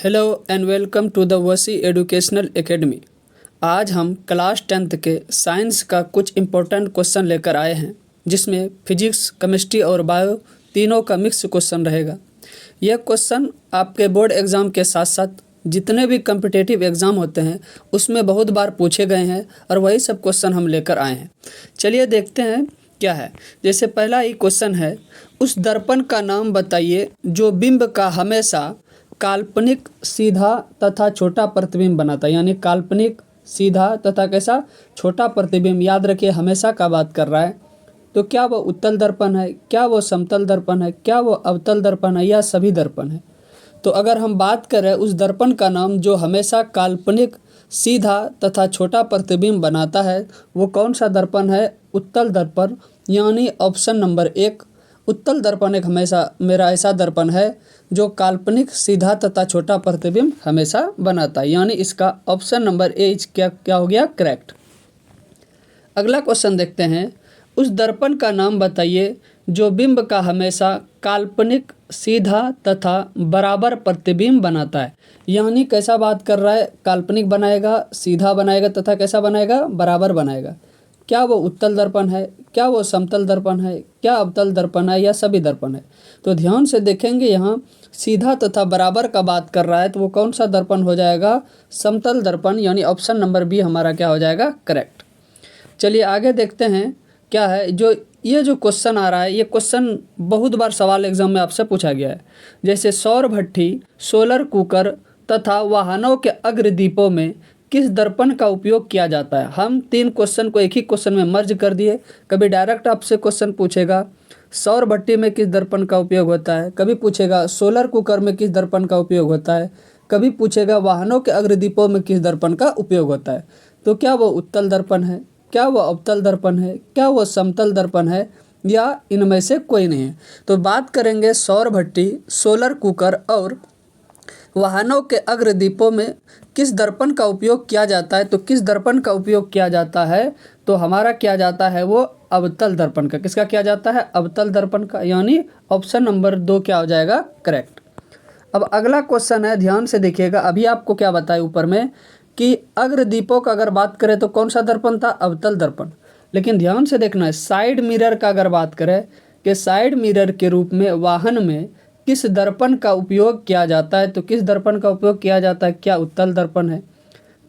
Hello and welcome to the Wasi educational academy. आज हम class 10th के साइंस का कुछ इम्पोर्टेंट क्वेश्चन लेकर आए हैं, जिसमें फिजिक्स, केमिस्ट्री और बायो तीनों का मिक्स क्वेश्चन रहेगा। यह क्वेश्चन आपके बोर्ड एग्ज़ाम के साथ साथ जितने भी कम्पिटिटिव एग्ज़ाम होते हैं उसमें बहुत बार पूछे गए हैं और वही सब क्वेश्चन हम लेकर आए हैं। चलिए देखते हैं क्या है। जैसे पहला ही क्वेश्चन है, उस दर्पण का नाम बताइए जो बिंब का हमेशा काल्पनिक, सीधा तथा छोटा प्रतिबिंब बनाता है। यानी काल्पनिक, सीधा तथा कैसा, छोटा प्रतिबिंब। याद रखिए हमेशा का बात कर रहा है। तो क्या वो उत्तल दर्पण है, क्या वो समतल दर्पण है, क्या वो अवतल दर्पण है, या सभी दर्पण है। तो अगर हम बात करें उस दर्पण का नाम जो हमेशा काल्पनिक, सीधा तथा छोटा प्रतिबिंब बनाता है, वो कौन सा दर्पण है? उत्तल दर्पण। यानी ऑप्शन नंबर 1 उत्तल दर्पण एक हमेशा मेरा ऐसा दर्पण है जो काल्पनिक, सीधा तथा छोटा प्रतिबिंब हमेशा बनाता है। यानी इसका ऑप्शन नंबर ए क्या हो गया? करेक्ट। अगला क्वेश्चन देखते हैं, उस दर्पण का नाम बताइए जो बिंब का हमेशा काल्पनिक, सीधा तथा बराबर प्रतिबिंब बनाता है। यानी कैसा बात कर रहा है? काल्पनिक बनाएगा, सीधा बनाएगा तथा कैसा बनाएगा? बराबर बनाएगा। क्या वो उत्तल दर्पण है, क्या वो समतल दर्पण है, क्या अवतल दर्पण है, या सभी दर्पण है? तो ध्यान से देखेंगे, यहाँ सीधा तथा बराबर का बात कर रहा है, तो वो कौन सा दर्पण हो जाएगा? समतल दर्पण। यानी ऑप्शन नंबर बी हमारा क्या हो जाएगा? करेक्ट। चलिए आगे देखते हैं क्या है। ये जो क्वेश्चन आ रहा है, ये क्वेश्चन बहुत बार सवाल एग्जाम में आपसे पूछा गया है। जैसे सौर भट्ठी, सोलर कुकर तथा वाहनों के अग्रदीपों में किस दर्पण का उपयोग किया जाता है? हम 3 क्वेश्चन को एक ही क्वेश्चन में मर्ज कर दिए। कभी डायरेक्ट आपसे क्वेश्चन पूछेगा सौर भट्टी में किस दर्पण का उपयोग होता है, कभी पूछेगा सोलर कुकर में किस दर्पण का उपयोग होता है, कभी पूछेगा वाहनों के अग्रदीपों में किस दर्पण का उपयोग होता है। तो क्या वो उत्तल दर्पण है, क्या वो अवतल दर्पण है, क्या वो समतल दर्पण है, या इनमें से कोई नहीं है? तो बात करेंगे सौर भट्टी, सोलर कुकर और वाहनों के अग्रदीपों में किस दर्पण का उपयोग किया जाता है। तो किस दर्पण का उपयोग किया जाता है? तो हमारा किया जाता है वो अवतल दर्पण का। किसका किया जाता है? अवतल दर्पण का। यानी ऑप्शन नंबर 2 क्या हो जाएगा? करेक्ट। अब अगला क्वेश्चन है, ध्यान से देखिएगा। अभी आपको क्या बताया ऊपर में कि अग्रदीपों का अगर बात करें तो कौन सा दर्पण था? अवतल दर्पण। लेकिन ध्यान से देखना है, साइड मिरर का अगर बात करें कि साइड मिरर के रूप में वाहन में किस दर्पण का उपयोग किया जाता है, तो किस दर्पण का उपयोग किया जाता है? क्या उत्तल दर्पण है,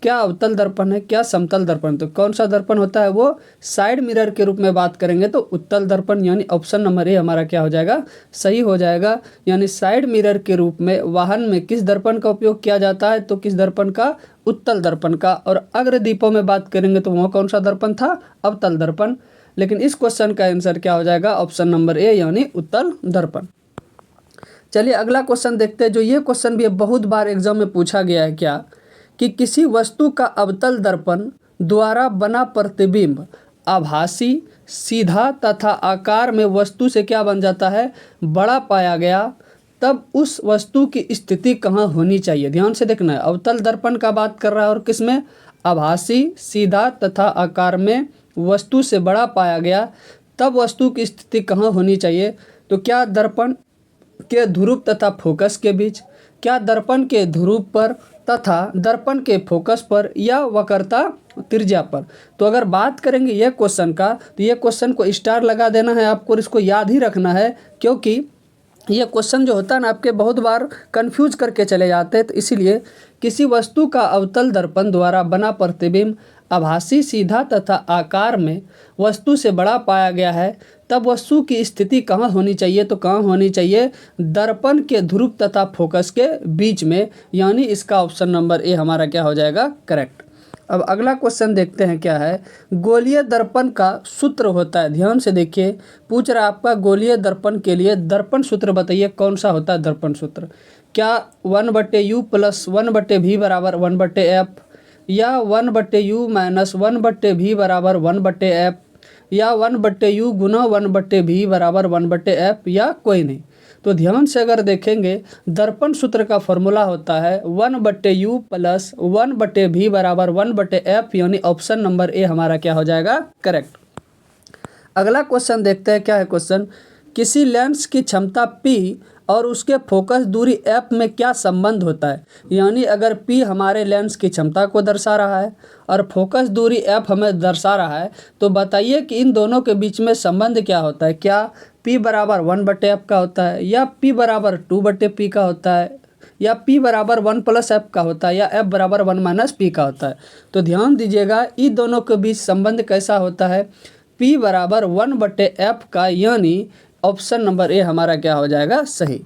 क्या अवतल दर्पण है, क्या समतल दर्पण? तो कौन सा दर्पण होता है? वो साइड मिरर के रूप में बात करेंगे तो उत्तल दर्पण। यानी ऑप्शन नंबर ए हमारा क्या हो जाएगा? सही हो जाएगा। यानी साइड मिरर के रूप में वाहन में किस दर्पण का उपयोग किया जाता है? तो किस दर्पण का? उत्तल दर्पण का। और अग्रदीपों में बात करेंगे तो वह कौन सा दर्पण था? अवतल दर्पण। लेकिन इस क्वेश्चन का आंसर क्या हो जाएगा? ऑप्शन नंबर ए यानी उत्तल दर्पण। चलिए अगला क्वेश्चन देखते हैं। जो ये क्वेश्चन भी बहुत बार एग्जाम में पूछा गया है, क्या कि किसी वस्तु का अवतल दर्पण द्वारा बना प्रतिबिंब आभासी, सीधा तथा आकार में वस्तु से क्या बन जाता है? बड़ा पाया गया, तब उस वस्तु की स्थिति कहाँ होनी चाहिए? ध्यान से देखना है, अवतल दर्पण का बात कर रहा है और किसमें? आभासी, सीधा तथा आकार में वस्तु से बड़ा पाया गया, तब वस्तु की स्थिति कहाँ होनी चाहिए? तो क्या दर्पण के ध्रुव तथा फोकस के बीच, क्या दर्पण के ध्रुव पर तथा दर्पण के फोकस पर, या वक्रता त्रिज्या पर? तो अगर बात करेंगे ये क्वेश्चन का, तो ये क्वेश्चन को स्टार लगा देना है आपको, इसको याद ही रखना है, क्योंकि ये क्वेश्चन जो होता है ना आपके बहुत बार कंफ्यूज करके चले जाते हैं। तो इसीलिए किसी वस्तु का अवतल दर्पण द्वारा बना प्रतिबिंब आभासी, सीधा तथा आकार में वस्तु से बड़ा पाया गया है, तब वस्तु की स्थिति कहाँ होनी चाहिए? तो कहाँ होनी चाहिए? दर्पण के ध्रुव तथा फोकस के बीच में। यानी इसका ऑप्शन नंबर ए हमारा क्या हो जाएगा? करेक्ट। अब अगला क्वेश्चन देखते हैं क्या है। गोलीय दर्पण का सूत्र होता है, ध्यान से देखिए, पूछ रहा है आपका गोलीय दर्पण के लिए दर्पण सूत्र बताइए कौन सा होता है दर्पण सूत्र? क्या 1/u + 1/v = 1/f, या 1/u - 1/v = 1/f, या 1/u × 1/v = 1/f, या कोई नहीं? तो ध्यान से अगर देखेंगे, दर्पण सूत्र का फॉर्मूला होता है 1/u + 1/v = 1/f। यानी ऑप्शन नंबर ए हमारा क्या हो जाएगा? करेक्ट। अगला क्वेश्चन देखते हैं क्या है क्वेश्चन। किसी लेंस की क्षमता P और उसके फोकस दूरी एफ में क्या संबंध होता है। यानी अगर पी हमारे लेंस की क्षमता को दर्शा रहा है और फोकस दूरी एफ हमें दर्शा रहा है, तो बताइए कि इन दोनों के बीच में संबंध क्या होता है। क्या P बराबर 1/f का होता है, या P बराबर 2/p का होता है, या P बराबर 1+f का होता है, या F बराबर 1-p का होता है। तो ध्यान दीजिएगा इन दोनों के बीच संबंध कैसा होता है, P बराबर 1/f का, यानी ऑप्शन नंबर ए हमारा क्या हो जाएगा, सही।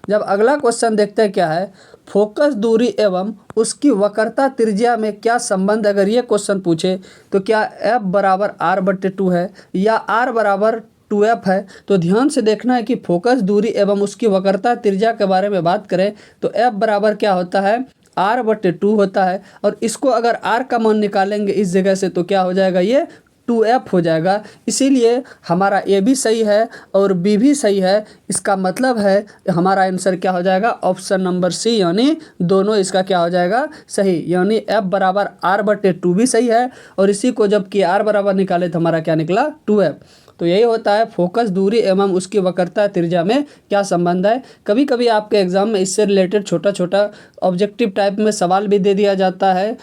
जब अगला क्वेश्चन देखते हैं क्या है, फोकस दूरी एवं उसकी वक्रता त्रिज्या में क्या संबंध। अगर ये क्वेश्चन पूछे तो क्या F बराबर R/2 है या R बराबर 2f है। तो ध्यान से देखना है कि फोकस दूरी एवं उसकी वक्रता त्रिज्या के बारे में बात करें तो F बराबर क्या होता है, R/2 होता है। और इसको अगर R का मान निकालेंगे इस जगह से तो क्या हो जाएगा, ये 2f हो जाएगा। इसीलिए हमारा ए भी सही है और बी भी सही है। इसका मतलब है हमारा आंसर क्या हो जाएगा, ऑप्शन नंबर सी, यानी दोनों इसका क्या हो जाएगा, सही। यानी f बराबर R/2 भी सही है और इसी को जब कि R बराबर निकाले तो हमारा क्या निकला, 2f। तो यही होता है फोकस दूरी एवं उसकी वक्रता त्रिज्या में क्या संबंध है। कभी कभी आपके एग्जाम में इससे रिलेटेड छोटा छोटा ऑब्जेक्टिव टाइप में सवाल भी दे दिया जाता है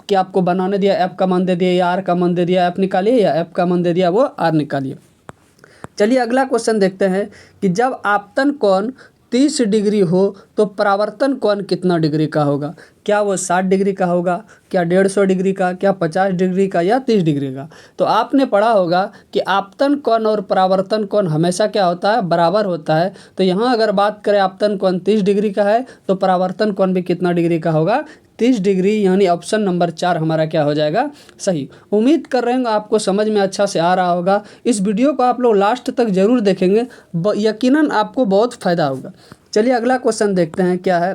कि आपको बनाने दिया, एफ का मान दे दिया या आर का मान दे दिया, एफ निकालिए, या एफ का मान दे दिया वो आर निकालिए। चलिए अगला क्वेश्चन देखते हैं कि जब आपतन कोण 30 डिग्री हो तो परावर्तन कोण कितना डिग्री का होगा। क्या वो 60 डिग्री का होगा, क्या 150 डिग्री का, क्या 50 डिग्री का, या 30 डिग्री का। तो आपने पढ़ा होगा कि आपतन कोण और परावर्तन कोण हमेशा क्या होता है, बराबर होता है। तो यहाँ अगर बात करें आपतन कोण 30 डिग्री का है तो परावर्तन कोण भी कितना डिग्री का होगा, 30 डिग्री। यानी ऑप्शन नंबर 4 हमारा क्या हो जाएगा, सही। उम्मीद कर रहे हैं आपको समझ में अच्छा से आ रहा होगा। इस वीडियो को आप लोग लास्ट तक जरूर देखेंगे, यकीनन आपको बहुत फ़ायदा होगा। चलिए अगला क्वेश्चन देखते हैं क्या है।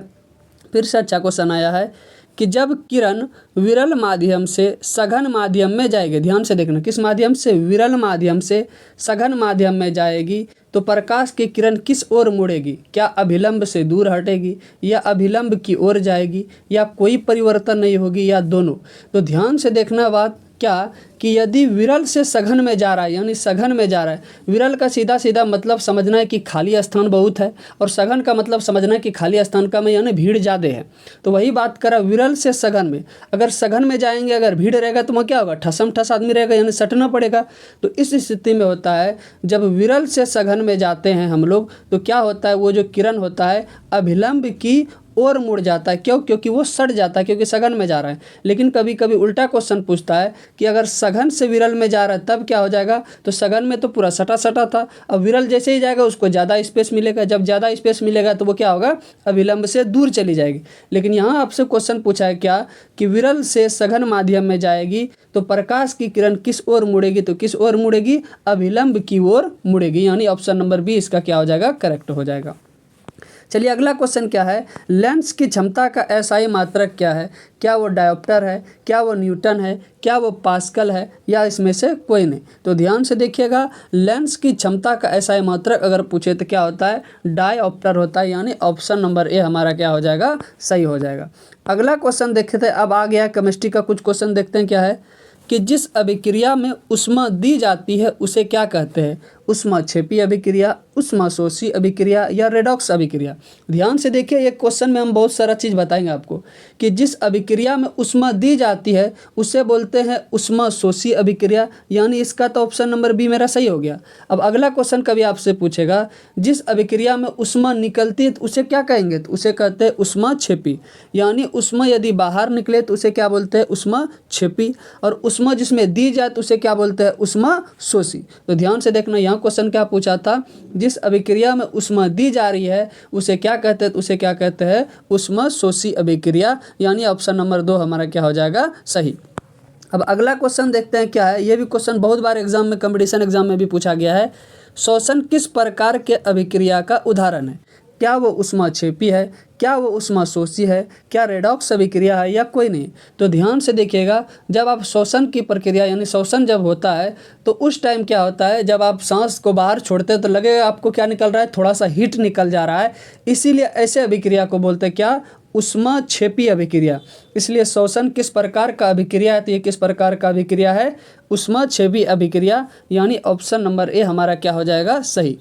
फिर से अच्छा क्वेश्चन आया है कि जब किरण विरल माध्यम से सघन माध्यम में जाएगी, ध्यान से देखना, किस माध्यम से, विरल माध्यम से सघन माध्यम में जाएगी तो प्रकाश की किरण किस ओर मुड़ेगी। क्या अभिलंब से दूर हटेगी, या अभिलंब की ओर जाएगी, या कोई परिवर्तन नहीं होगी, या दोनों। तो ध्यान से देखना बात क्या कि यदि विरल से सघन में जा रहा है, यानी सघन में जा रहा है, विरल का सीधा सीधा मतलब समझना है कि खाली स्थान बहुत है, और सघन का मतलब समझना है कि खाली स्थान कम है, यानी भीड़ ज़्यादा है। तो वही बात करा विरल से सघन में, अगर सघन में जाएंगे, अगर भीड़ रहेगा तो वहाँ क्या होगा, ठसम ठस आदमी रहेगा, यानी सटना पड़ेगा। तो इस स्थिति में होता है जब विरल से सघन में जाते हैं हम लोग तो क्या होता है, वो जो किरण होता है अभिलंब की और मुड़ जाता है। क्यों, क्योंकि वो सट जाता है, क्योंकि सघन में जा रहा है। लेकिन कभी कभी उल्टा क्वेश्चन पूछता है कि अगर सघन से विरल में जा रहा है तब क्या हो जाएगा, तो सघन में तो पूरा सटा सटा था, अब विरल जैसे ही जाएगा उसको ज़्यादा स्पेस मिलेगा, जब ज़्यादा स्पेस मिलेगा तो वो क्या होगा, अभिलंब से दूर चली जाएगी। लेकिन यहाँ आपसे क्वेश्चन पूछा है क्या कि विरल से सघन माध्यम में जाएगी तो प्रकाश की किरण किस ओर मुड़ेगी, तो किस ओर मुड़ेगी, अभिलंब की ओर मुड़ेगी। यानी ऑप्शन नंबर बी इसका क्या हो जाएगा, करेक्ट हो जाएगा। चलिए अगला क्वेश्चन क्या है, लेंस की क्षमता का एसआई मात्रक क्या है। क्या वो डायोप्टर है, क्या वो न्यूटन है, क्या वो पास्कल है, या इसमें से कोई नहीं। तो ध्यान से देखिएगा, लेंस की क्षमता का एसआई मात्रक अगर पूछे तो क्या होता है, डायोप्टर होता है। यानी ऑप्शन नंबर ए हमारा क्या हो जाएगा, सही हो जाएगा। अगला क्वेश्चन देखते थे, अब आ गया केमिस्ट्री का कुछ क्वेश्चन देखते हैं क्या है कि जिस अभिक्रिया में ऊष्मा दी जाती है उसे क्या कहते हैं, ऊष्माक्षेपी अभिक्रिया, ऊष्माशोषी अभिक्रिया, या रेडॉक्स अभिक्रिया। ध्यान से देखिए, एक क्वेश्चन में हम बहुत सारा चीज़ बताएंगे आपको कि जिस अभिक्रिया में ऊष्मा दी जाती है उसे बोलते हैं ऊष्माशोषी अभिक्रिया। यानी इसका तो ऑप्शन नंबर बी मेरा सही हो गया। अब अगला क्वेश्चन कभी आपसे पूछेगा जिस अभिक्रिया में ऊष्मा निकलती है तो उसे क्या कहेंगे, तो उसे कहते हैं ऊष्माक्षेपी। यानी ऊष्मा यदि बाहर निकले तो उसे क्या बोलते हैं, ऊष्माक्षेपी। और ऊष्मा जिसमें दी जाए तो उसे क्या बोलते हैं, ऊष्माशोषी। तो ध्यान से देखना, यहाँ क्वेश्चन क्या पूछा था, जिस अभिक्रिया में ऊष्मा दी जा रही है उसे क्या कहते हैं, तो उसे क्या कहते हैं, ऊष्माशोषी अभिक्रिया। यानी ऑप्शन नंबर 2 हमारा क्या हो जाएगा, सही। अब अगला क्वेश्चन देखते हैं क्या है। ये भी क्वेश्चन बहुत बार एग्जाम में, कंपटीशन एग्जाम में भी पूछा गया है। शोषण किस प्रकार के अभिक्रिया का उदाहरण है। क्या वो ऊष्माक्षेपी है, क्या वो ऊष्माशोषी है, क्या रेडॉक्स अभिक्रिया है, या कोई नहीं। तो ध्यान से देखिएगा, जब आप शोषण की प्रक्रिया यानी शोषण जब होता है तो उस टाइम क्या होता है, जब आप सांस को बाहर छोड़ते हैं तो लगेगा आपको क्या निकल रहा है, थोड़ा सा हीट निकल जा रहा है। इसीलिए ऐसे अभिक्रिया को बोलते हैं क्या, ऊष्माक्षेपी अभिक्रिया। इसलिए शोषण किस प्रकार का अभिक्रिया है, तो ये किस प्रकार का अभिक्रिया है, ऊष्माक्षेपी अभिक्रिया। यानी ऑप्शन नंबर ए हमारा क्या हो जाएगा, सही।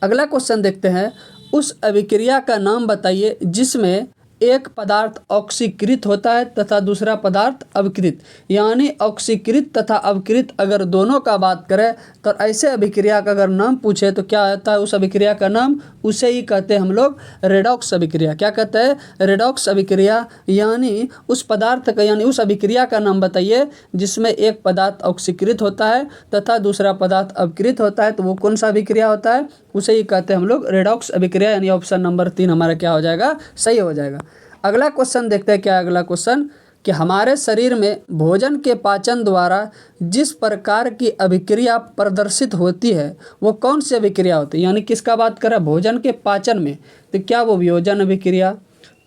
अगला क्वेश्चन देखते हैं, उस अभिक्रिया का नाम बताइए जिसमें एक पदार्थ ऑक्सीकृत होता है तथा दूसरा पदार्थ अवकृत। यानी ऑक्सीकृत तथा अवकृत अगर दोनों का बात करें तो ऐसे अभिक्रिया का अगर नाम पूछे तो क्या आता है उस अभिक्रिया का नाम? उसे ही कहते हैं हम लोग रेडॉक्स अभिक्रिया। क्या कहते हैं? रेडॉक्स अभिक्रिया। यानी उस पदार्थ का यानी उस अभिक्रिया का नाम बताइए जिसमें एक पदार्थ ऑक्सीकृत होता है तथा दूसरा पदार्थ अवकृत होता है, तो वो कौन सा अभिक्रिया होता है? उसे ही कहते हैं हम लोग रेडॉक्स अभिक्रिया। यानी ऑप्शन नंबर 3 हमारा क्या हो जाएगा? सही हो जाएगा। अगला क्वेश्चन देखते हैं। क्या है अगला क्वेश्चन? कि हमारे शरीर में भोजन के पाचन द्वारा जिस प्रकार की अभिक्रिया प्रदर्शित होती है वो कौन सी अभिक्रिया होती है? यानी किसका बात कर रहा है? भोजन के पाचन में। तो क्या वो वियोजन अभिक्रिया,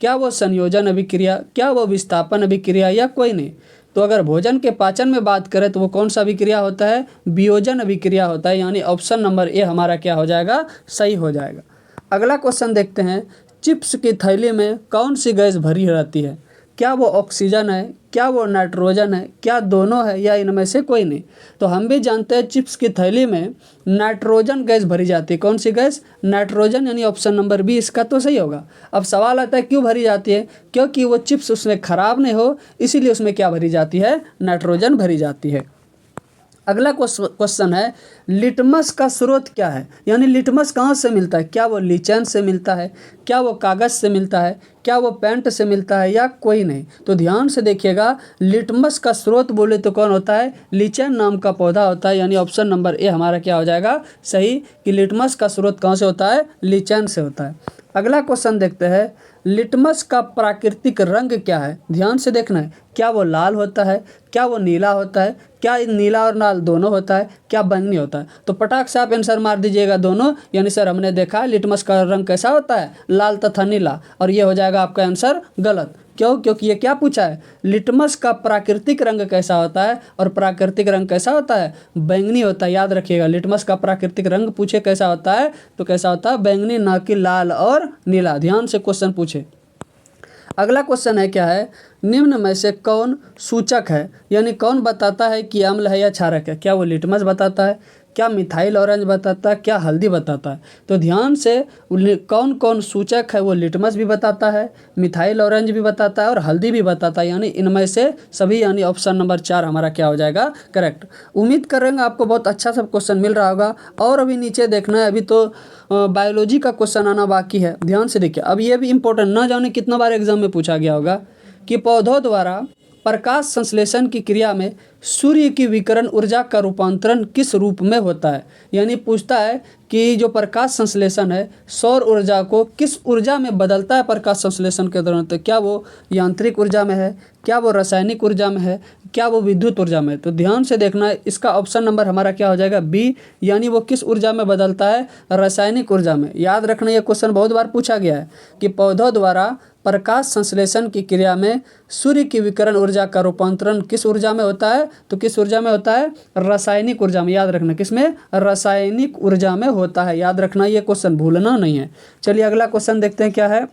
क्या वो संयोजन अभिक्रिया, क्या वो विस्थापन अभिक्रिया, या कोई नहीं? तो अगर भोजन के पाचन में बात करें तो वो कौन सा अभिक्रिया होता है? वियोजन अभिक्रिया होता है। यानी ऑप्शन नंबर ए हमारा क्या हो जाएगा? सही हो जाएगा। अगला क्वेश्चन देखते हैं। चिप्स की थैली में कौन सी गैस भरी रहती है? क्या वो ऑक्सीजन है, क्या वो नाइट्रोजन है, क्या दोनों है, या इनमें से कोई नहीं? तो हम भी जानते हैं चिप्स की थैली में नाइट्रोजन गैस भरी जाती है। कौन सी गैस? नाइट्रोजन। यानी ऑप्शन नंबर बी इसका तो सही होगा। अब सवाल आता है क्यों भरी जाती है? क्योंकि वो चिप्स उसमें ख़राब नहीं हो, इसीलिए उसमें क्या भरी जाती है? नाइट्रोजन भरी जाती है। अगला क्वेश्चन है, लिटमस का स्रोत क्या है? यानी लिटमस कहाँ से मिलता है? क्या वो लीचेन से मिलता है, क्या वो कागज़ से मिलता है, क्या वो पेंट से मिलता है, या कोई नहीं? तो ध्यान से देखिएगा। लिटमस का स्रोत बोले तो कौन होता है? लीचेन नाम का पौधा होता है। यानी ऑप्शन नंबर ए हमारा क्या हो जाएगा? सही, कि लिटमस का स्रोत कहाँ से होता है? लीचेन से होता है। अगला क्वेश्चन देखते हैं। लिटमस का प्राकृतिक रंग क्या है? ध्यान से देखना है। क्या वो लाल होता है, क्या वो नीला होता है, क्या नीला और लाल दोनों होता है, क्या बैंगनी होता है? तो पटाख से आप आंसर मार दीजिएगा दोनों। यानी सर हमने देखा लिटमस का रंग कैसा होता है? लाल तथा नीला। और ये हो जाएगा आपका आंसर गलत। क्यों? क्योंकि ये क्या पूछा है? लिटमस का प्राकृतिक रंग कैसा होता है, और प्राकृतिक रंग कैसा होता है? बैंगनी होता है। याद रखिएगा, लिटमस का प्राकृतिक रंग पूछे कैसा होता है तो कैसा होता है? बैंगनी, ना कि लाल और नीला। ध्यान से क्वेश्चन पूछे। अगला क्वेश्चन है क्या है? निम्न में से कौन सूचक है? यानी कौन बताता है कि अम्ल है या क्षारक है? क्या वो लिटमस बताता है, क्या मिथाइल ऑरेंज बताता है, क्या हल्दी बताता है? तो ध्यान से कौन कौन सूचक है वो लिटमस भी बताता है, मिथाइल ऑरेंज भी बताता है और हल्दी भी बताता है। यानी इनमें से सभी, यानी ऑप्शन नंबर 4 हमारा क्या हो जाएगा? करेक्ट। उम्मीद करेंगे आपको बहुत अच्छा सब क्वेश्चन मिल रहा होगा। और अभी नीचे देखना है, अभी तो बायोलॉजी का क्वेश्चन आना बाकी है। ध्यान से देखिए। अब ये भी इंपॉर्टेंट, ना जाने कितना बार एग्जाम में पूछा गया होगा कि पौधों द्वारा प्रकाश संश्लेषण की क्रिया में सूर्य की विकिरण ऊर्जा का रूपांतरण किस रूप में होता है? यानी पूछता है कि जो प्रकाश संश्लेषण है सौर ऊर्जा को किस ऊर्जा में बदलता है प्रकाश संश्लेषण के दौरान? तो क्या वो यांत्रिक ऊर्जा में है, क्या वो रासायनिक ऊर्जा में है, क्या वो विद्युत ऊर्जा में है? तो ध्यान से देखना है। इसका ऑप्शन नंबर हमारा क्या हो जाएगा? बी। यानी वो किस ऊर्जा में बदलता है? रासायनिक ऊर्जा में। याद रखना, ये क्वेश्चन बहुत बार पूछा गया है कि पौधों द्वारा प्रकाश संश्लेषण की क्रिया में सूर्य की विकिरण ऊर्जा का रूपांतरण किस ऊर्जा में होता है? तो किस ऊर्जा में होता है? रासायनिक ऊर्जा में। याद रखना, किसमें? रासायनिक ऊर्जा में होता है। याद रखना, ये क्वेश्चन भूलना नहीं है। चलिए अगला क्वेश्चन देखते हैं क्या है।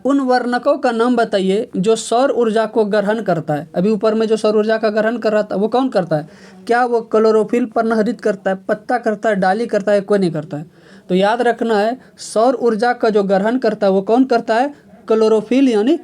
उन वर्णकों का नाम बताइए जो सौर ऊर्जा को ग्रहण करता है। अभी ऊपर में जो सौर ऊर्जा का ग्रहण कर रहा था वो कौन करता है? क्या वो क्लोरोफिल पर्णहरित करता है, पत्ता करता है, डाली करता है, कोई नहीं करता है? तो याद रखना है, सौर ऊर्जा का जो ग्रहण करता है वो कौन करता है? क्लोरोफिल यानी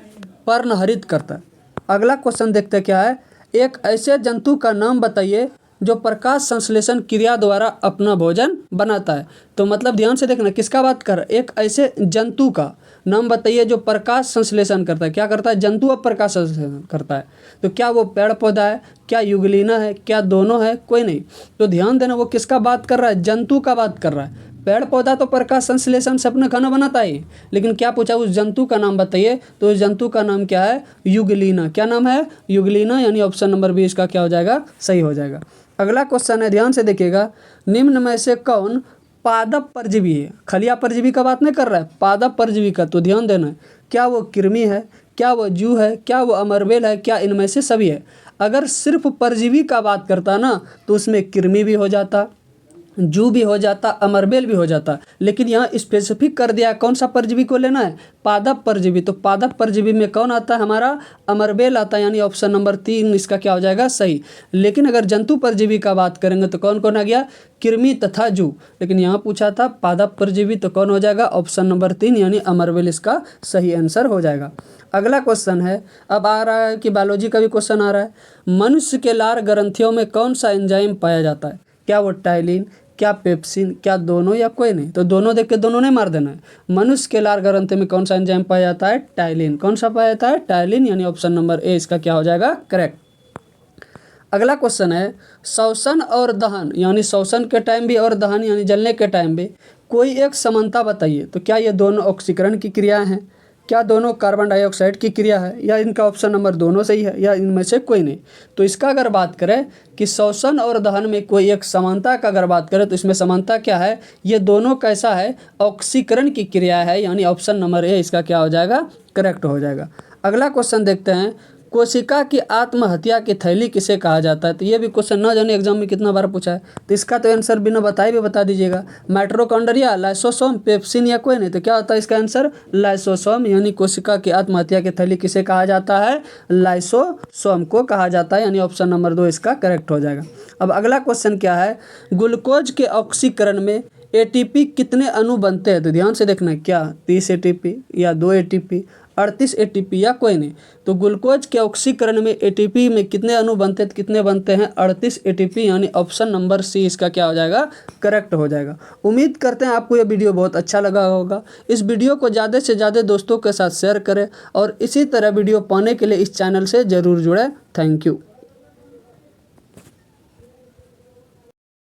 पर्णहरित करता है। अगला क्वेश्चन देखते हैं क्या है। एक ऐसे जंतु का नाम बताइए जो प्रकाश संश्लेषण क्रिया द्वारा अपना भोजन बनाता है। तो मतलब ध्यान से देखना, किसका बात कर? एक ऐसे जंतु का नाम बताइए जो प्रकाश संश्लेषण करता है। क्या करता है? जंतु अब प्रकाश संश्लेषण करता है। तो क्या वो पेड़ पौधा है, क्या युगलीना है, क्या दोनों है, कोई नहीं? तो ध्यान देना, वो किसका बात कर रहा है? जंतु का बात कर रहा है। पेड़ पौधा तो प्रकाश संश्लेषण से अपना खाना बनाता ही, लेकिन क्या पूछा? उस जंतु का नाम बताइए। तो उस जंतु का नाम क्या है? युगलीना। क्या नाम है? युगलीना। यानी ऑप्शन नंबर बी इसका क्या हो जाएगा? सही हो जाएगा। अगला क्वेश्चन है, ध्यान से देखिएगा। निम्न में से कौन पादप परजीवी है? खलिया परजीवी का बात नहीं कर रहा है, पादप परजीवी का। तो ध्यान देना है, क्या वो कृमि है, क्या वो जू है, क्या वो अमरबेल है, क्या इनमें से सभी है? अगर सिर्फ परजीवी का बात करता ना तो उसमें कृमि भी हो जाता, जू भी हो जाता, अमरबेल भी हो जाता, लेकिन यहाँ स्पेसिफिक कर दिया कौन सा परजीवी को लेना है, पादप परजीवी। तो पादप परजीवी में कौन आता है हमारा, अमरबेल आता है, यानी ऑप्शन नंबर 3 इसका क्या हो जाएगा, सही। लेकिन अगर जंतु परजीवी का बात करेंगे तो कौन कौन आ गया, कृमि तथा जू। लेकिन यहाँ पूछा था पादप परजीवी, तो कौन हो जाएगा, ऑप्शन नंबर 3 यानी अमरबेल इसका सही आंसर हो जाएगा। अगला क्वेश्चन है, अब आ रहा है कि बायोलॉजी का भी क्वेश्चन आ रहा है। मनुष्य के लार ग्रंथियों में कौन सा एंजाइम पाया जाता है, क्या वो टाइलिन, क्या पेप्सिन, क्या दोनों या कोई नहीं। तो दोनों देख के दोनों नहीं मार देना है। मनुष्य के लार ग्रंथि में कौन सा एंजाइम पाया जाता है, टाइलिन। कौन सा पाया जाता है, टाइलिन, यानी ऑप्शन नंबर ए इसका क्या हो जाएगा, करेक्ट। अगला क्वेश्चन है, श्वसन और दहन, यानी श्वसन के टाइम भी और दहन यानी जलने के टाइम भी कोई एक समानता बताइए। तो क्या ये दोनों ऑक्सीकरण की क्रिया हैं, क्या दोनों कार्बन डाइऑक्साइड की क्रिया है, या इनका ऑप्शन नंबर दोनों सही है, या इनमें से कोई नहीं। तो इसका अगर बात करें कि श्वसन और दहन में कोई एक समानता का अगर बात करें तो इसमें समानता क्या है, ये दोनों कैसा है, ऑक्सीकरण की क्रिया है, यानी ऑप्शन नंबर ए इसका क्या हो जाएगा, करेक्ट हो जाएगा। अगला क्वेश्चन देखते हैं, कोशिका की आत्महत्या की थैली किसे कहा जाता है। तो ये भी क्वेश्चन ना जाने एग्जाम में कितना बार पूछा है, तो इसका तो आंसर बिना बताए भी बता दीजिएगा। माइटोकॉन्ड्रिया, लाइसोसोम, पेप्सिन या कोई नहीं। तो क्या होता है इसका आंसर, लाइसोसोम, यानी कोशिका की आत्महत्या की थैली किसे कहा जाता है, लाइसोसोम को कहा जाता है, यानी ऑप्शन नंबर 2 इसका करेक्ट हो जाएगा। अब अगला क्वेश्चन क्या है, ग्लूकोज के ऑक्सीकरण में एटीपी कितने अणु बनते हैं। तो ध्यान से देखना, क्या 30 एटीपी या 2 एटीपी, 38 एटीपी या कोई नहीं। तो ग्लूकोज के ऑक्सीकरण में एटीपी में कितने अणु बनते हैं, कितने बनते हैं, 38 एटीपी, यानी ऑप्शन नंबर सी इसका क्या हो जाएगा, करेक्ट हो जाएगा। उम्मीद करते हैं आपको ये वीडियो बहुत अच्छा लगा होगा। इस वीडियो को ज़्यादा से ज़्यादा दोस्तों के साथ शेयर करें और इसी तरह वीडियो पाने के लिए इस चैनल से ज़रूर जुड़े। Thank you.